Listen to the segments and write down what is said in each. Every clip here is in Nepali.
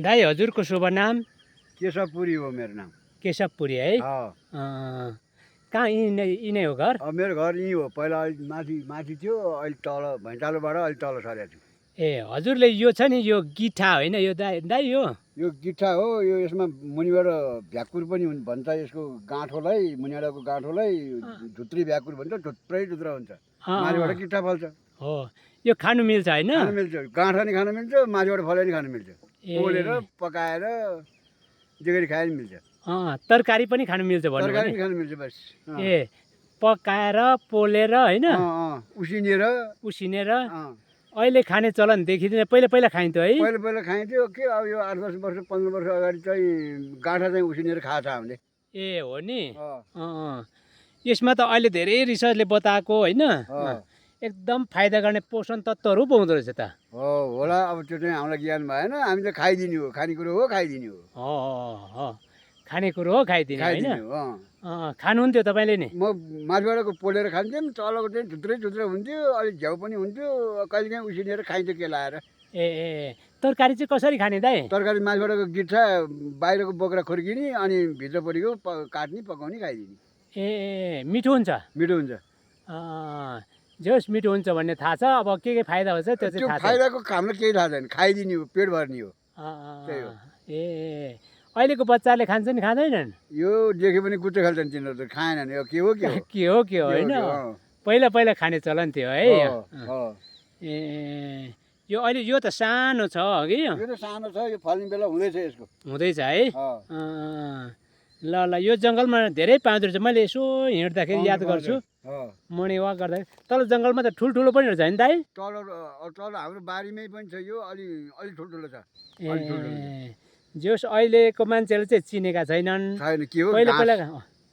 दाई हजुरको शुभ नाम? केशवपुरी हो मेरो नाम। केशवपुरी है? कहाँ यिनै हो घर? मेरो घर यहीँ हो। पहिला अलि माथि थियो, अहिले तल भैँचालोबाट अलि तल सरेको छु। ए हजुरले यो छ नि यो गिठा होइन यो दाई यो गिठा हो। यो यसमा मुनिबाट भ्याकुर पनि भन्छ। यसको गाँठोलाई, मुनिबाटको गाँठोलाई धुत्री भ्याकुर भन्छ। थुप्रै धुत्रा हुन्छ, माथिबाट गिठा फल्छ। हो, यो खानु मिल्छ होइन? खानु मिल्छ, गाँठा नि खानु मिल्छ, माथिबाट फले नि खानु मिल्छ। पोलेर पकाएर जे गरी खाए नि मिल्छ। तरकारी पनि खानु मिल्छ भन्नु? तरकारी पनि खानु मिल्छ बस। ए पकाएर पोलेर होइन, उसिनेर अहिले खाने चलन देखिँदैन। पहिला खाइन्थ्यो है? पहिला खाइन्थ्यो। के अब यो 8-10 वर्ष 15 वर्ष अगाडि चाहिँ गाँठा चाहिँ उसिनेर खाएको छ हामीले। ए हो नि। यसमा त अहिले धेरै रिसर्चले बताएको होइन, एकदम फाइदा गर्ने पोषण तत्त्वहरू पाउँदो रहेछ त। होला, अब त्यो चाहिँ हामीलाई ज्ञान भएन। हामी त खाइदिने हो, खानेकुरो हो, खाइदिने हो। खानेकुरो हो, खाइदिने होइन। खानुहुन्थ्यो तपाईँले नि? म माथिबाटको पोलेर खान्थेँ, तलको चाहिँ थुत्रै हुन्थ्यो, अलिक झ्याउ पनि हुन्थ्यो। कहिलेकाहीँ उसिनेर खाइन्थ्यो के लाएर। ए तरकारी चाहिँ कसरी खाने दाइ? तरकारी माथिबाटको गिठा, बाहिरको बोक्रा खुर्किने, अनि भित्रपट्टिको काट्ने, पकाउने, खाइदिने। ए मिठो हुन्छ? मिठो हुन्छ। जोस् मिठो हुन्छ भन्ने थाहा छ। अब के फाइदा हुन्छ त्यो चाहिँ थाहा छैन। फाइदाको हामीलाई केही थाहा छैन। खाइदिने हो, पेट भर्ने हो। त्यही हो। ए अहिलेको बच्चाले खान्छन् खाँदैनन्? यो देख्यो भने गुच्चा खाल्छन् तिनीहरू त। खाएनन्। यो के हो के हो होइन? पहिला खाने चलन थियो है। ए यो अहिले यो त सानो छ कि? यो त सानो छ, यो फल्ने बेला हुँदैछ यसको। हुँदैछ है? ल यो जङ्गलमा धेरै पाउँदो रहेछ। मैले यसो हिँड्दाखेरि याद गर्छु, मर्निङ वाक गर्दा तल जङ्गलमा त ठुल्ठुलो पनि रहेछ होइन दाइ? तल हाम्रो बारीमै पनि छ यो, अलि ठुल्ठुलो छ। ए जोस् अहिलेको मान्छेले चाहिँ चिनेका छैनन्। के हो पहिला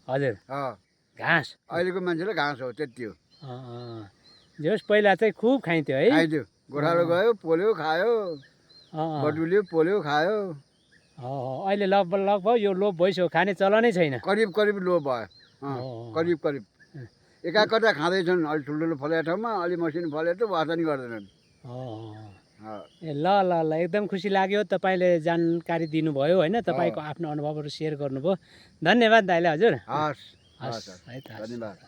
हजुर घाँस। अहिलेको मान्छेलाई घाँस हो, त्यति हो। जोस् पहिला चाहिँ खुब खाइन्थ्यो है? खाइदियो, गोठालो गयो, पोल्यो, खायो, बटुल्यो, पोल्यो, खायो। अहिले लगभग यो लोप भइसक्यो, खाने चलनै छैन। करिब लोप भयो। करिब एकाकता खाँदैछन्। अलि ठुल्ठुलो फलेको ठाउँमा, अलि मसिनो फलेको त वाचा नि गर्दैनन्। ए ल एकदम खुसी लाग्यो तपाईँले जानकारी दिनुभयो होइन, तपाईँको आफ्नो अनुभवहरू सेयर गर्नुभयो। धन्यवाद दाइले हजुर। हस् है त, धन्यवाद।